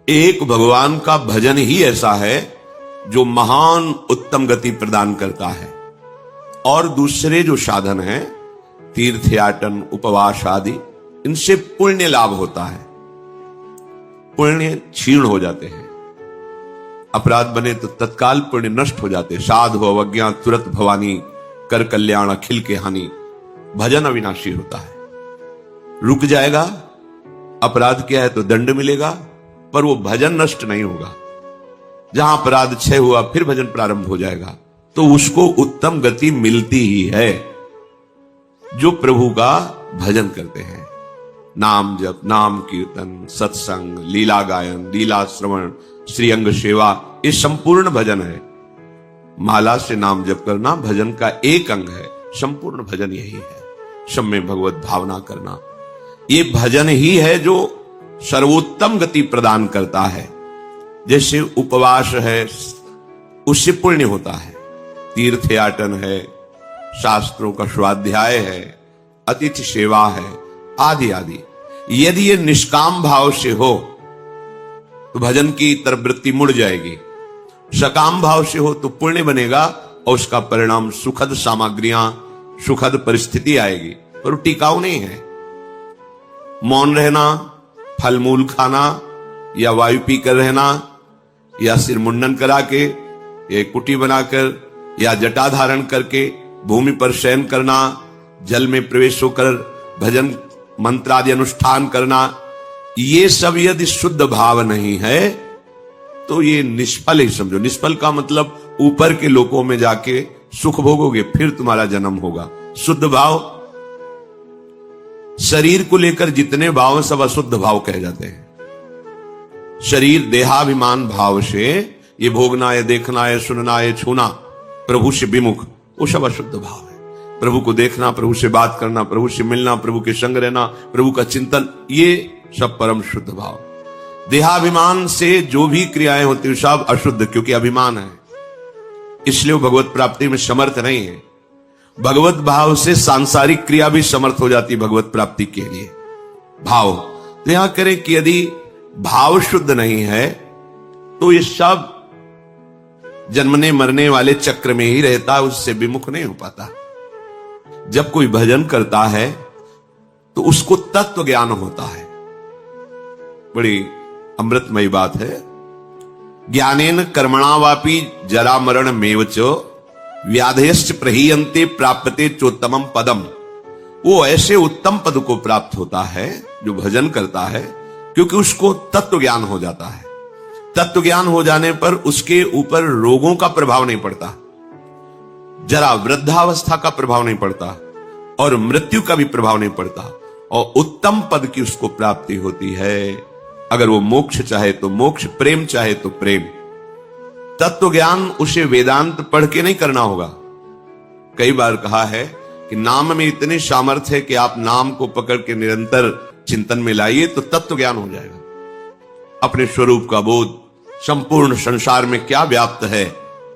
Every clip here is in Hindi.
एक भगवान का भजन ही ऐसा है जो महान उत्तम गति प्रदान करता है, और दूसरे जो साधन हैं तीर्थयाटन उपवास आदि, इनसे पुण्य लाभ होता है, पुण्य क्षीण हो जाते हैं। अपराध बने तो तत्काल पुण्य नष्ट हो जाते। साधु अवज्ञा तुरंत भवानी, कर कल्याण अखिल के हानि। भजन अविनाशी होता है, रुक जाएगा, अपराध किया है तो दंड मिलेगा, पर वो भजन नष्ट नहीं होगा। जहां अपराध क्षय हुआ फिर भजन प्रारंभ हो जाएगा, तो उसको उत्तम गति मिलती ही है जो प्रभु का भजन करते हैं। नाम जप, नाम कीर्तन, सत्संग, लीला गायन, लीला श्रवण, श्रीअंग सेवा, ये संपूर्ण भजन है। माला से नाम जप करना भजन का एक अंग है, संपूर्ण भजन यही है। सब में भगवत भावना करना, ये भजन ही है जो सर्वोत्तम गति प्रदान करता है। जैसे उपवास है, उससे पुण्य होता है, तीर्थयाटन है, शास्त्रों का स्वाध्याय है, अतिथि सेवा है, आदि आदि। यदि ये निष्काम भाव से हो तो भजन की तरफ वृत्ति मुड़ जाएगी, सकाम भाव से हो तो पुण्य बनेगा और उसका परिणाम सुखद सामग्रियां, सुखद परिस्थिति आएगी, पर टिकाऊ नहीं है। मौन रहना, फल मूल खाना, या वायु पीकर रहना, या सिर मुंडन करा के, या कुटी बनाकर, या जटा धारण करके भूमि पर शयन करना, जल में प्रवेश होकर भजन मंत्र आदि अनुष्ठान करना, ये सब यदि शुद्ध भाव नहीं है तो ये निष्फल ही समझो। निष्फल का मतलब ऊपर के लोकों में जाके सुख भोगोगे, फिर तुम्हारा जन्म होगा। शुद्ध भाव, शरीर को लेकर जितने भाव सब अशुद्ध भाव कहे जाते हैं। शरीर देहाभिमान भाव से ये भोगना, ये देखना, ये सुनना, ये छूना, प्रभु से विमुख, वो सब अशुद्ध भाव है। प्रभु को देखना, प्रभु से बात करना, प्रभु से मिलना, प्रभु के संग रहना, प्रभु का चिंतन, ये सब परम शुद्ध भाव। देहाभिमान से जो भी क्रियाएं होती हैं सब अशुद्ध, क्योंकि अभिमान है, इसलिए वो भगवत प्राप्ति में समर्थ नहीं है। भगवत भाव से सांसारिक क्रिया भी समर्थ हो जाती है भगवत प्राप्ति के लिए। भाव तो यहां करें कि यदि भाव शुद्ध नहीं है तो ये सब जन्मने मरने वाले चक्र में ही रहता है, उससे विमुख नहीं हो पाता। जब कोई भजन करता है तो उसको तत्व ज्ञान होता है। बड़ी अमृतमयी बात है। ज्ञानेन कर्मणावापि जरा मरण मेवच व्याधेश्च प्रहीयन्ते प्राप्यते चोत्तमम पदम। वो ऐसे उत्तम पद को प्राप्त होता है जो भजन करता है, क्योंकि उसको तत्व ज्ञान हो जाता है। तत्व ज्ञान हो जाने पर उसके ऊपर रोगों का प्रभाव नहीं पड़ता, जरा वृद्धावस्था का प्रभाव नहीं पड़ता, और मृत्यु का भी प्रभाव नहीं पड़ता, और उत्तम पद की उसको प्राप्ति होती है। अगर वो मोक्ष चाहे तो मोक्ष, प्रेम चाहे तो प्रेम। तत्व ज्ञान उसे वेदांत पढ़ के नहीं करना होगा। कई बार कहा है कि नाम में इतनी सामर्थ्य है कि आप नाम को पकड़ के निरंतर चिंतन में लाइए तो तत्व ज्ञान हो जाएगा। अपने स्वरूप का बोध, संपूर्ण संसार में क्या व्याप्त है,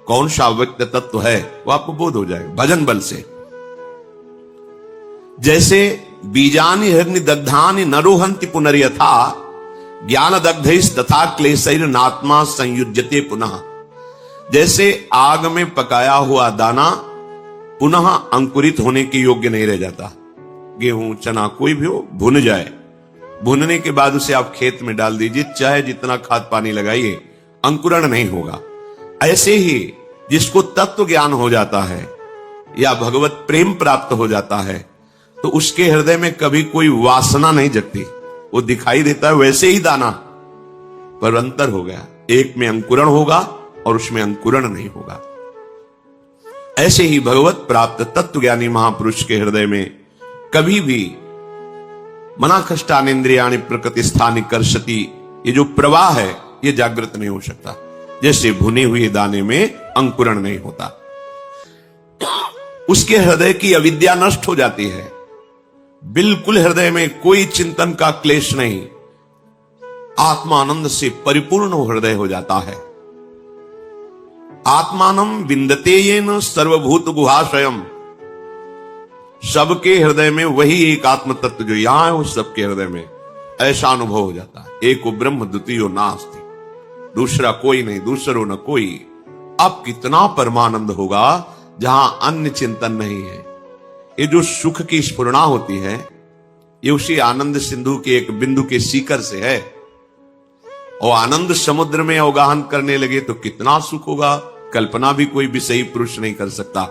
कौन सा व्यक्त तत्व है, वो आपको बोध हो जाएगा भजन बल से। जैसे बीजानि हग्नि दग्धानि नरोहंति पुनर्यथा ज्ञान दग्धैस् तथा क्लेशैर नात्मा संयुज्यते पुनः। जैसे आग में पकाया हुआ दाना पुनः अंकुरित होने के योग्य नहीं रह जाता। गेहूं, चना, कोई भी हो, भुन जाए, भुनने के बाद उसे आप खेत में डाल दीजिए, चाहे जितना खाद पानी लगाइए, अंकुरण नहीं होगा। ऐसे ही जिसको तत्व ज्ञान हो जाता है या भगवत प्रेम प्राप्त हो जाता है तो उसके हृदय में कभी कोई वासना नहीं जगती। वो दिखाई देता है वैसे ही दाना, पर अंतर हो गया, एक में अंकुरण होगा और उसमें अंकुरण नहीं होगा। ऐसे ही भगवत प्राप्त तत्वज्ञानी महापुरुष के हृदय में कभी भी मना कष्टानेन्द्रियाणि प्रकृति स्थानि कर्षति, ये जो प्रवाह है ये जागृत नहीं हो सकता। जैसे भुने हुए दाने में अंकुरण नहीं होता, उसके हृदय की अविद्या नष्ट हो जाती है। बिल्कुल हृदय में कोई चिंतन का क्लेश नहीं, आत्मानंद से परिपूर्ण हृदय हो जाता है। आत्मानम विन्दते येन सर्वभूत गुहाशयम। सबके हृदय में वही एक आत्म तत्व जो यहां है, वो सबके हृदय में ऐसा अनुभव हो जाता है। एको ब्रह्म द्वितीयो नास्ति। दूसरा कोई नहीं, दूसरो न कोई। अब कितना परमानंद होगा जहां अन्य चिंतन नहीं है। ये जो सुख की स्फुरणा होती है, ये उसी आनंद सिंधु के एक बिंदु के सीकर से है। और आनंद समुद्र में अवगाहन करने लगे तो कितना सुख होगा, कल्पना भी कोई विषयी पुरुष नहीं कर सकता।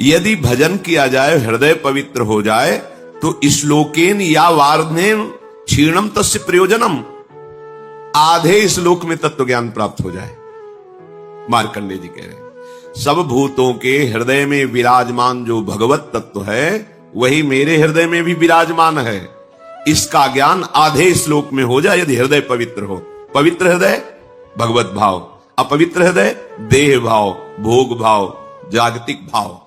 यदि भजन किया जाए, हृदय पवित्र हो जाए, तो श्लोकेन या वार्धेन क्षीणम तस्य प्रयोजनम, आधे श्लोक में तत्व ज्ञान प्राप्त हो जाए। मार्कंडेय जी कह रहे हैं, सब भूतों के हृदय में विराजमान जो भगवत तत्व है, वही मेरे हृदय में भी विराजमान है। इसका ज्ञान आधे श्लोक में हो जाए यदि हृदय पवित्र हो। पवित्र हृदय भगवत भाव, अपवित्र हृदय देह भाव, भोग भाव, जागतिक भाव।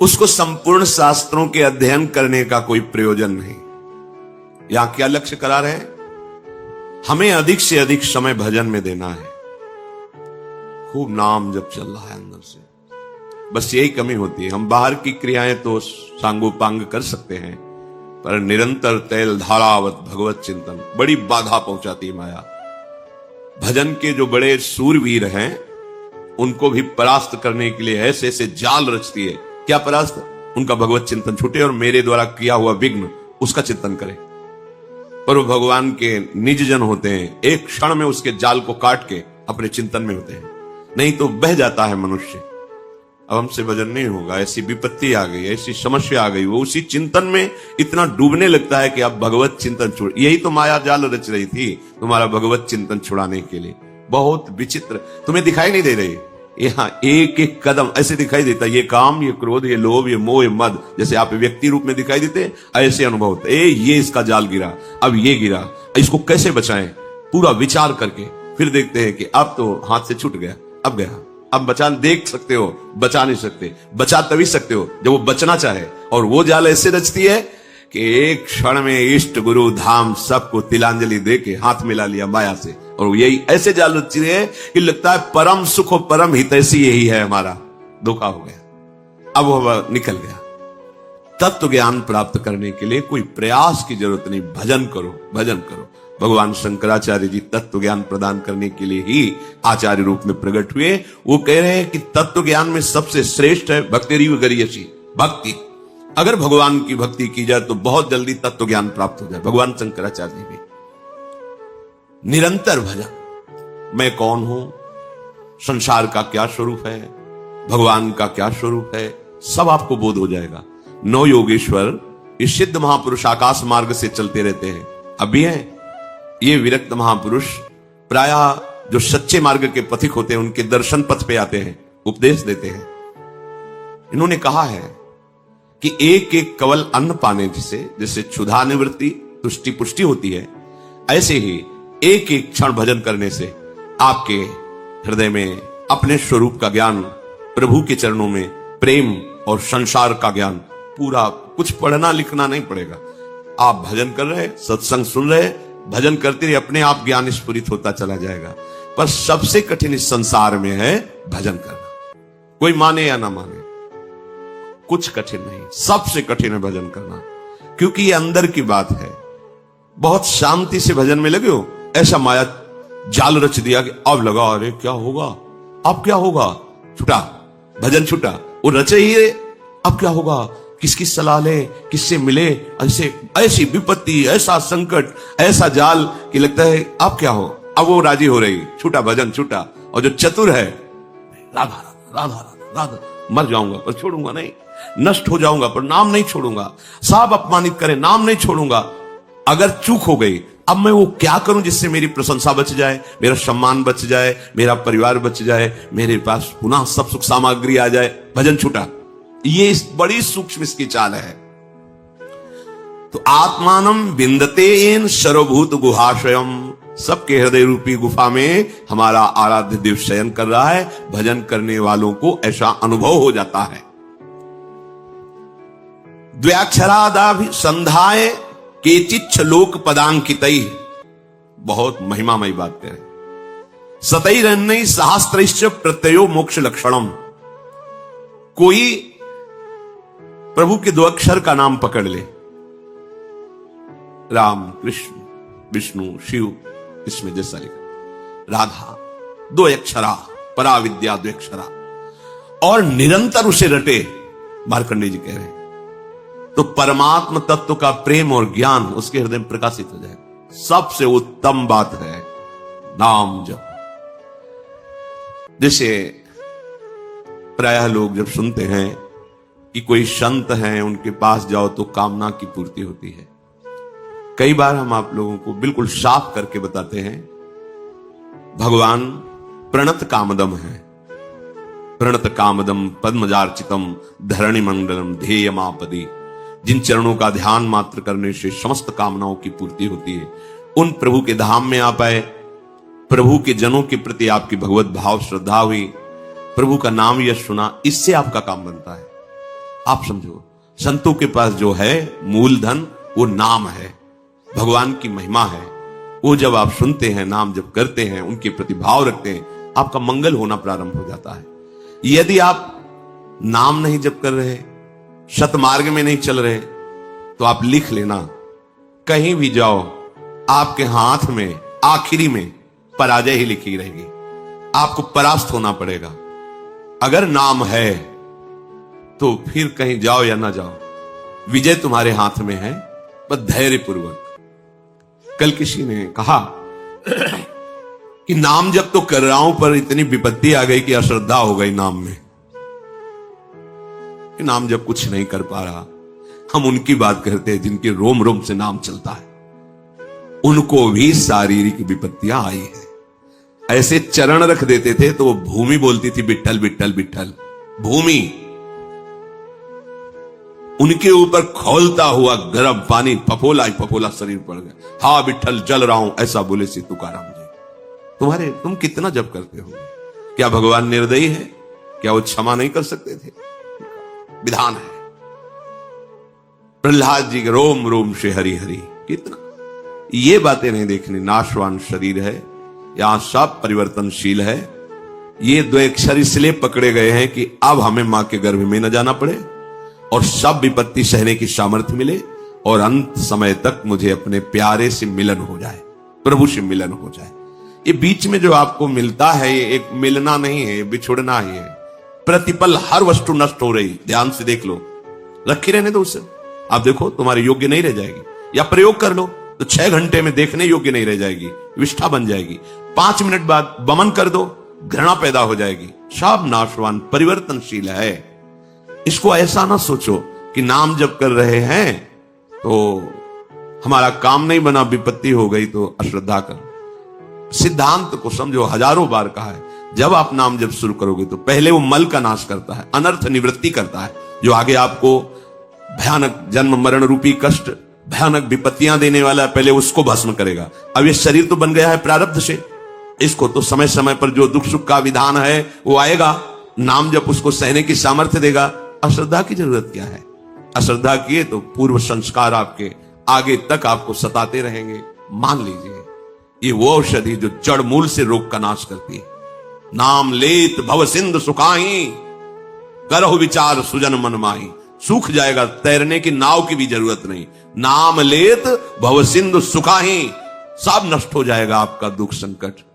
उसको संपूर्ण शास्त्रों के अध्ययन करने का कोई प्रयोजन नहीं। यहां क्या लक्ष्य करा रहे हैं? हमें अधिक से अधिक समय भजन में देना है। खूब नाम जब चल रहा है अंदर से, बस यही कमी होती है। हम बाहर की क्रियाएं तो सांगोपांग कर सकते हैं, पर निरंतर तैल धारावत भगवत चिंतन बड़ी बाधा पहुंचाती है माया। भजन के जो बड़े सूरवीर हैं, उनको भी परास्त करने के लिए ऐसे ऐसे जाल रचती है। क्या परास्त? उनका भगवत चिंतन छूटे और मेरे द्वारा किया हुआ विघ्न उसका चिंतन करे। पर वो भगवान के निज जन होते हैं, एक क्षण में उसके जाल को काट के अपने चिंतन में होते हैं। नहीं तो बह जाता है मनुष्य। अब हमसे भजन नहीं होगा, ऐसी विपत्ति आ गई, ऐसी समस्या आ गई, वो उसी चिंतन में इतना डूबने लगता है कि अब भगवत चिंतन छोड़। यही तो माया जाल रच रही थी तुम्हारा भगवत चिंतन छुड़ाने के लिए। बहुत विचित्र, तुम्हें दिखाई नहीं दे रही। यहाँ एक एक कदम ऐसे दिखाई देता, ये काम, ये क्रोध, ये लोभ, ये मोह, ये मद, जैसे आप व्यक्ति रूप में दिखाई देते, ऐसे अनुभव होते। ये इसका जाल गिरा, अब ये गिरा, इसको कैसे बचाएं, पूरा विचार करके फिर देखते हैं कि अब तो हाथ से छूट गया, अब गया। अब बचा देख सकते हो, बचा नहीं सकते। बचा तभी सकते हो जब वो बचना चाहे। और वो जाल ऐसे रचती है कि एक क्षण में इष्ट गुरु धाम सबको तिलांजलि देके हाथ मिला लिया माया से। और यही ऐसे जाल रचती है कि लगता है परम सुख और परम हितैषी यही है हमारा। धोखा हो गया, अब वो निकल गया। तत्व ज्ञान प्राप्त करने के लिए कोई प्रयास की जरूरत नहीं, भजन करो, भजन करो। भगवान शंकराचार्य जी तत्व ज्ञान प्रदान करने के लिए ही आचार्य रूप में प्रकट हुए। वो कह रहे हैं कि तत्व ज्ञान में सबसे श्रेष्ठ है भक्तिरीव गरियसी, भक्ति। अगर भगवान की भक्ति की जाए तो बहुत जल्दी तत्व ज्ञान प्राप्त हो जाए। भगवान शंकराचार्य जी भी निरंतर भजन, मैं कौन हूं, संसार का क्या स्वरूप है, भगवान का क्या स्वरूप है, सब आपको बोध हो जाएगा। 9 योगेश्वर इस सिद्ध महापुरुष आकाश मार्ग से चलते रहते हैं, अभी हैं। ये विरक्त महापुरुष प्रायः जो सच्चे मार्ग के पथिक होते हैं, उनके दर्शन पथ पे आते हैं, उपदेश देते हैं। इन्होंने कहा है कि एक एक कवल अन्न पाने से जैसे क्षुधा निवृत्ति, तुष्टि पुष्टि होती है, ऐसे ही एक एक क्षण भजन करने से आपके हृदय में अपने स्वरूप का ज्ञान, प्रभु के चरणों में प्रेम और संसार का ज्ञान, पूरा कुछ पढ़ना लिखना नहीं पड़ेगा। आप भजन कर रहे, सत्संग सुन रहे, भजन करते रहे, अपने आप ज्ञान स्फुरित होता चला जाएगा। पर सबसे कठिन इस संसार में है भजन करना। कोई माने या ना माने, कुछ कठिन नहीं, सबसे कठिन है भजन करना, क्योंकि ये अंदर की बात है। बहुत शांति से भजन में लगे हो, ऐसा माया जाल रच दिया कि अब लगा, अरे क्या होगा, अब क्या होगा, छुटा भजन, छुटा। वो रचे ही है, अब क्या होगा, किसकी सलाह ले, किससे मिले, ऐसे ऐसी विपत्ति, ऐसा संकट, ऐसा जाल कि लगता है अब क्या हो। अब वो राजी हो रही, छूटा भजन, छूटा। और जो चतुर है, राधा राधा राधा राधा, मर जाऊंगा पर छोड़ूंगा नहीं, नष्ट हो जाऊंगा पर नाम नहीं छोड़ूंगा, सब अपमानित करे नाम नहीं छोड़ूंगा। अगर चूक हो गई, अब मैं वो क्या करूं जिससे मेरी प्रशंसा बच जाए, मेरा सम्मान बच जाए, मेरा परिवार बच जाए, मेरे पास पुनः सब सुख सामग्री आ जाए, भजन छूटा। ये बड़ी सूक्ष्म इसकी चाल है। तो आत्मानम विंदतेन सर्वभूत गुहाशयम, सबके हृदय रूपी गुफा में हमारा आराध्य देव शयन कर रहा है। भजन करने वालों को ऐसा अनुभव हो जाता है। द्व्याक्षरादाभि संधाय केचिच्छ लोक पदांकितै, बहुत महिमामयी बात कह रहे। सतैरन्नै सहस्त्रैश्च प्रत्ययो मोक्ष लक्षणम, कोई प्रभु के 2 अक्षर का नाम पकड़ ले, राम कृष्ण, विष्णु, शिव, इसमें जैसा लिखा। राधा 2 अक्षरा, परा विद्या 2 अक्षरा, और निरंतर उसे रटे, मार्कंडेय जी कह रहे हैं, तो परमात्म तत्व का प्रेम और ज्ञान उसके हृदय में प्रकाशित हो जाएगा। सबसे उत्तम बात है नाम जप। जैसे प्रायः लोग जब सुनते हैं कि कोई संत हैं, उनके पास जाओ तो कामना की पूर्ति होती है। कई बार हम आप लोगों को बिल्कुल साफ करके बताते हैं, भगवान प्रणत कामदम है। प्रणत कामदम पद्मजार्चितम धरणि मंगलम ध्येयमापदी। जिन चरणों का ध्यान मात्र करने से समस्त कामनाओं की पूर्ति होती है, उन प्रभु के धाम में आप आए। प्रभु के जनों के प्रति आपकी भगवत भाव श्रद्धा हुई, प्रभु का नाम यश सुना, इससे आपका काम बनता है। आप समझो, संतों के पास जो है मूलधन वो नाम है, भगवान की महिमा है। वो जब आप सुनते हैं, नाम जब करते हैं, उनके प्रति भाव रखते हैं, आपका मंगल होना प्रारंभ हो जाता है। यदि आप नाम नहीं जप कर रहे, सतमार्ग में नहीं चल रहे, तो आप लिख लेना, कहीं भी जाओ आपके हाथ में आखिरी में पराजय ही लिखी रहेगी, आपको परास्त होना पड़ेगा। अगर नाम है तो फिर कहीं जाओ या ना जाओ, विजय तुम्हारे हाथ में है, बस धैर्यपूर्वक। कल किसी ने कहा कि नाम जब तो कर रहा हूं, पर इतनी विपत्ति आ गई कि अश्रद्धा हो गई नाम में, कि नाम जब कुछ नहीं कर पा रहा। हम उनकी बात करते हैं जिनके रोम रोम से नाम चलता है, उनको भी शारीरिक विपत्तियां आई है। ऐसे चरण रख देते थे तो वो भूमि बोलती थी विट्ठल विट्ठल विट्ठल। भूमि उनके ऊपर खोलता हुआ गर्म पानी फफोला ही फफोला शरीर पड़ गया। हा विट्ठल जल रहा हूं, ऐसा बोले से तुकाराम जी। तुम कितना जप करते हो? क्या भगवान निर्दयी है? क्या वो क्षमा नहीं कर सकते थे? विधान है। प्रहलाद जी के रोम रोम से हरि हरि, कितना ये बातें नहीं देखनी। नाशवान शरीर है, यहां सब परिवर्तनशील है। ये 2 अक्षर इसलिए पकड़े गए हैं कि अब हमें मां के गर्भ में न जाना पड़े और सब विपत्ति सहने की सामर्थ्य मिले, और अंत समय तक मुझे अपने प्यारे से मिलन हो जाए, प्रभु से मिलन हो जाए। ये बीच में जो आपको मिलता है, ये एक मिलना नहीं है, बिछुड़ना ही है। प्रतिपल हर वस्तु नष्ट हो रही, ध्यान से देख लो, रखी रहने दो उसे। आप देखो तुम्हारे योग्य नहीं रह जाएगी, या प्रयोग कर लो तो 6 घंटे में देखने योग्य नहीं रह जाएगी, विष्ठा बन जाएगी। 5 मिनट बाद बमन कर दो, घृणा पैदा हो जाएगी। सब नाशवान परिवर्तनशील है। इसको ऐसा ना सोचो कि नाम जप कर रहे हैं तो हमारा काम नहीं बना, विपत्ति हो गई तो अश्रद्धा कर। सिद्धांत को समझो, हजारों बार कहा है, जब आप नाम जप शुरू करोगे तो पहले वो मल का नाश करता है, अनर्थ निवृत्ति करता है, जो आगे आपको भयानक जन्म मरण रूपी कष्ट, भयानक विपत्तियां देने वाला है, पहले उसको भस्म करेगा। अब ये शरीर तो बन गया है प्रारब्ध से, इसको तो समय समय पर जो दुख सुख का विधान है वो आएगा, नाम जप उसको सहने की सामर्थ्य देगा। अश्रद्धा की जरूरत क्या है? अश्रद्धा किए तो पूर्व संस्कार आपके आगे तक आपको सताते रहेंगे। मान लीजिए ये वो औषधि जो जड़ मूल से रोग का नाश करती है। नाम लेत भव सिंधु सुखाही, करहु विचार सुजन मन माही। सूख जाएगा, तैरने की नाव की भी जरूरत नहीं। नाम लेत भव सिंधु सुखाही, सब नष्ट हो जाएगा आपका दुख संकट।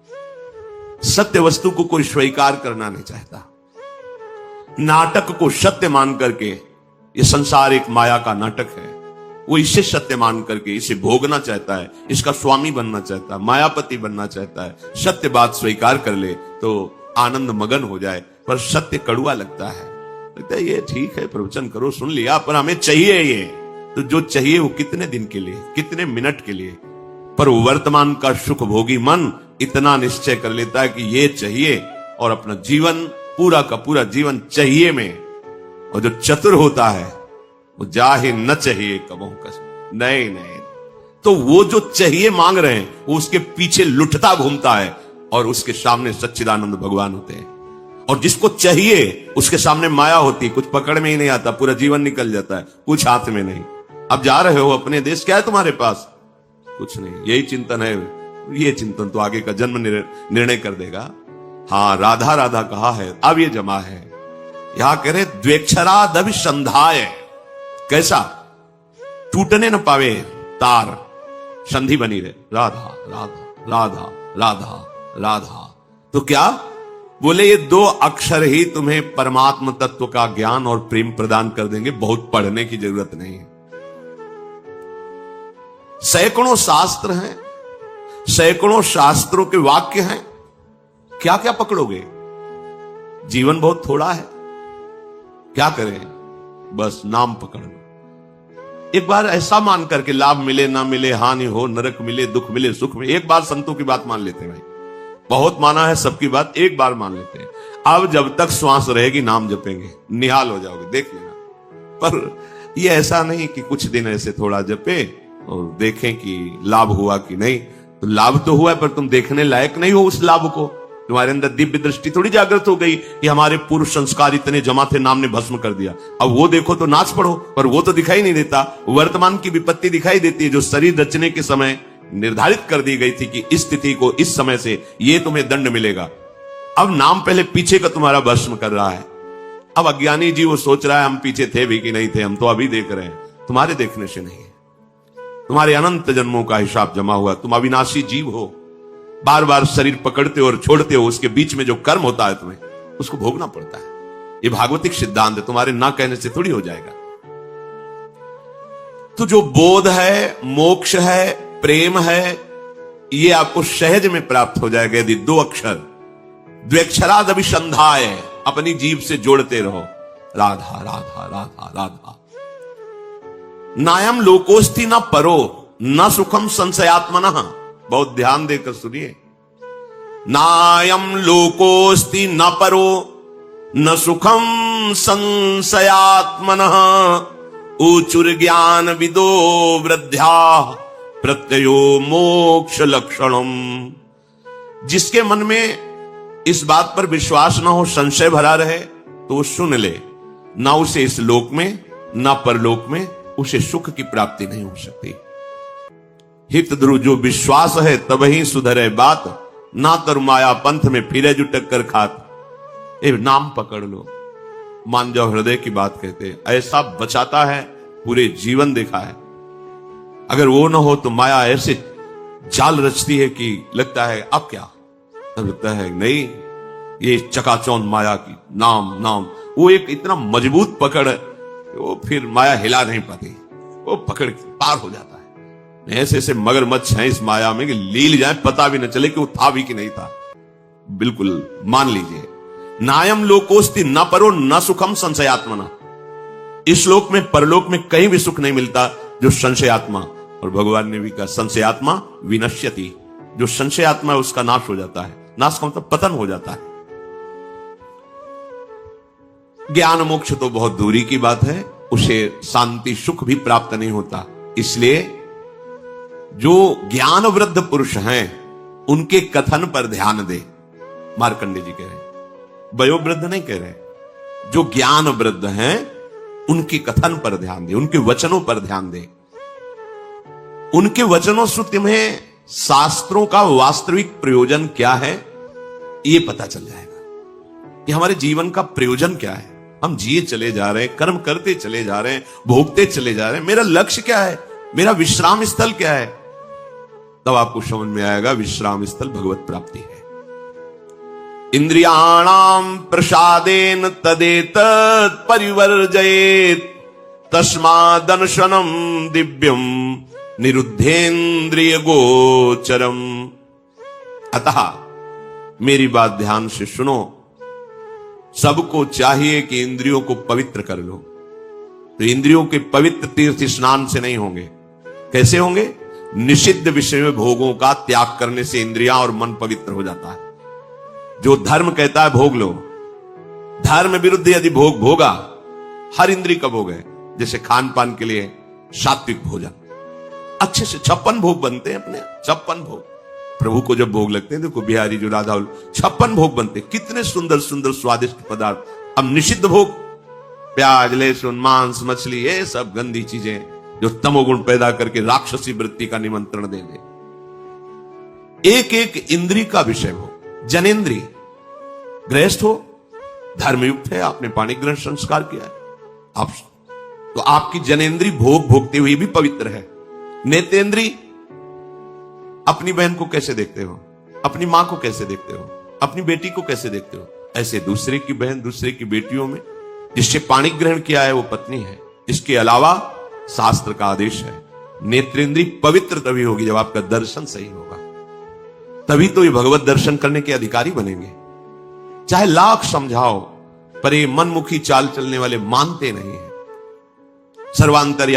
सत्य वस्तु को कोई स्वीकार करना नहीं चाहता। नाटक को सत्य मान करके, ये संसार एक माया का नाटक है, वो इसे सत्य मान करके इसे भोगना चाहता है, इसका स्वामी बनना चाहता है, मायापति बनना चाहता है। सत्य बात स्वीकार कर ले तो आनंद मगन हो जाए, पर सत्य कड़ुआ लगता है। लगता है ये ठीक है, प्रवचन करो, सुन लिया, पर हमें चाहिए ये। तो जो चाहिए वो कितने दिन के लिए, कितने मिनट के लिए, पर वर्तमान का सुख भोगी मन इतना निश्चय कर लेता है कि ये चाहिए, और अपना जीवन पूरा का पूरा जीवन चाहिए में। और जो चतुर होता है वो जाहे न चाहिए कबहू कसम, नहीं नहीं, तो वो जो चाहिए मांग रहे हैं वो उसके पीछे लुटता घूमता है, और उसके सामने सच्चिदानंद भगवान होते हैं। और जिसको चाहिए उसके सामने माया होती, कुछ पकड़ में ही नहीं आता, पूरा जीवन निकल जाता है, कुछ हाथ में नहीं। अब जा रहे हो अपने देश, क्या है तुम्हारे पास? कुछ नहीं। यही चिंतन है, ये चिंतन तो आगे का जन्म निर्णय कर देगा। हाँ, राधा राधा कहा है, अब ये जमा है। यहां कह रहे द्वेक्षरादभिसंधाय, कैसा? टूटने न पावे तार, संधि बनी रहे, राधा राधा राधा राधा राधा। तो क्या बोले, ये 2 अक्षर ही तुम्हें परमात्म तत्व का ज्ञान और प्रेम प्रदान कर देंगे, बहुत पढ़ने की जरूरत नहीं है। सैकड़ों शास्त्र हैं, सैकड़ों शास्त्रों के वाक्य हैं, क्या क्या पकड़ोगे? जीवन बहुत थोड़ा है, क्या करें? बस नाम पकड़ लो। एक बार ऐसा मान करके, लाभ मिले ना मिले, हानि हो, नरक मिले, दुख मिले, सुख मिले, एक बार संतों की बात मान लेते हैं भाई। बहुत माना है सबकी बात, एक बार मान लेते हैं। अब जब तक श्वास रहेगी नाम जपेंगे, निहाल हो जाओगे, देख लेना। पर ये ऐसा नहीं कि कुछ दिन ऐसे थोड़ा जपे और देखें कि लाभ हुआ कि नहीं। तो लाभ तो हुआ है, पर तुम देखने लायक नहीं हो उस लाभ को। तुम्हारे अंदर दिव्य दृष्टि थोड़ी जागृत हो गई कि हमारे पूर्व संस्कार इतने जमा थे, नाम ने भस्म कर दिया। अब वो देखो तो नाच पड़ो, पर वो तो दिखाई नहीं देता। वर्तमान की विपत्ति दिखाई देती है, जो शरीर रचने के समय निर्धारित कर दी गई थी कि इस तिथि को, इस समय से ये तुम्हें दंड मिलेगा। अब नाम पहले पीछे का तुम्हारा भस्म कर रहा है। अब अज्ञानी जी वो सोच रहा है हम पीछे थे भी कि नहीं थे, हम तो अभी देख रहे हैं। तुम्हारे देखने से नहीं है, तुम्हारे अनंत जन्मों का हिसाब जमा हुआ। तुम अविनाशी जीव हो, बार बार शरीर पकड़ते हो और छोड़ते हो, उसके बीच में जो कर्म होता है तुम्हें उसको भोगना पड़ता है। ये भागवतिक सिद्धांत है, तुम्हारे ना कहने से थोड़ी हो जाएगा। तो जो बोध है, मोक्ष है, प्रेम है, ये आपको सहज में प्राप्त हो जाएगा यदि 2 अक्षर द्व्यक्षराद अभिसंधाय अपनी जीभ से जोड़ते रहो, राधा राधा राधा राधा। नायम लोकोस्ति न परो न सुखम संशयात्मनः। बहुत ध्यान देकर सुनिए, नायम लोकोस्ति न परो न सुखम संशयात्मनः ऊचुर ज्ञान विदो वृद्ध्या प्रत्ययो मोक्ष लक्षणम। जिसके मन में इस बात पर विश्वास ना हो, संशय भरा रहे, तो वो सुन ले, ना उसे इस लोक में ना परलोक में उसे सुख की प्राप्ति नहीं हो सकती। हित ध्रुव जो विश्वास है तब ही सुधरे बात, ना तर माया पंथ में फिरे जो टक्कर खात। ए नाम पकड़ लो, मान जाओ हृदय की बात कहते, ऐसा बचाता है, पूरे जीवन देखा है। अगर वो ना हो तो माया ऐसे जाल रचती है कि लगता है अब क्या, तब लगता है नहीं, ये चकाचौंध माया की नाम नाम, वो एक इतना मजबूत पकड़ है, वो फिर माया हिला नहीं पाती, वो पकड़ पार हो जाता है। ऐसे ऐसे मगरमच्छ हैं इस माया में कि लील जाए पता भी न चले कि वो था भी कि नहीं था। बिल्कुल मान लीजिए, नायम लोकोस्ति न परो न सुखम संशयात्मना। इस लोक में परलोक में कहीं भी सुख नहीं मिलता जो संशयात्मा, और भगवान ने भी कहा संशयात्मा विनश्यति, जो संशयात्मा है उसका नाश हो जाता है। नाश का मतलब पतन हो जाता है। ज्ञान मोक्ष तो बहुत दूरी की बात है, उसे शांति सुख भी प्राप्त नहीं होता। इसलिए जो ज्ञान वृद्ध पुरुष हैं उनके कथन पर ध्यान दे। मार्कंडे जी कह रहे हैं, वयोवृद्ध नहीं कह रहे, जो ज्ञान वृद्ध हैं उनके कथन पर ध्यान दे, उनके वचनों पर ध्यान दे। उनके वचनों से तुम्हें शास्त्रों का वास्तविक प्रयोजन क्या है ये पता चल जाएगा कि हमारे जीवन का प्रयोजन क्या है। हम जिए चले जा रहे हैं, कर्म करते चले जा रहे हैं, भोगते चले जा रहे हैं, मेरा लक्ष्य क्या है, मेरा विश्राम स्थल क्या है। तब आपको समझ में आएगा विश्राम स्थल भगवत प्राप्ति है। इंद्रियाणाम प्रसादेन तदेतत् परिवर्जयेत् तस्मादनशनम दिव्यम निरुद्धेन्द्रिय गोचरम। अतः मेरी बात ध्यान से सुनो, सबको चाहिए कि इंद्रियों को पवित्र कर लो। तो इंद्रियों के पवित्र तीर्थ स्नान से नहीं होंगे। कैसे होंगे? निषिद्ध विषय भोगों का त्याग करने से इंद्रियां और मन पवित्र हो जाता है। जो धर्म कहता है भोग लो, धर्म विरुद्ध यदि भोग भोगा, हर इंद्रिय का भोग है। जैसे खान पान के लिए सात्विक भोजन, अच्छे से 56 भोग बनते हैं अपने, 56 भोग। प्रभु को जब भोग लगते हैं, देखो बिहारी जो राधा 56 भोग बनते, कितने सुंदर सुंदर स्वादिष्ट पदार्थ। अब निषिद्ध भोग, प्याज लहसुन मांस मछली, ये सब गंदी चीजें जो तमोगुण पैदा करके राक्षसी वृत्ति का निमंत्रण दे दे। एक एक इंद्रिय का विषय हो। जनेन्द्रिय, गृहस्थ हो, धर्मयुक्त है, आपने पाणी ग्रहण संस्कार किया है, आप तो आपकी जनेन्द्रिय भोग भोगते हुए भी पवित्र है। नेतेंद्रिय अपनी बहन को कैसे देखते हो, अपनी मां को कैसे देखते हो, अपनी बेटी को कैसे देखते हो, ऐसे दूसरे की बहन, दूसरे की बेटियों में जिससे पाणी ग्रहण किया है वो पत्नी है। इसके अलावा शास्त्र का आदेश है, नेत्रेंद्री पवित्र तभी होगी जब आपका दर्शन सही होगा, तभी तो ये भगवत दर्शन करने के अधिकारी बनेंगे। चाहे लाख समझाओ, पर ये मनमुखी चाल चलने वाले मानते नहीं है। सर्वांतर्यामी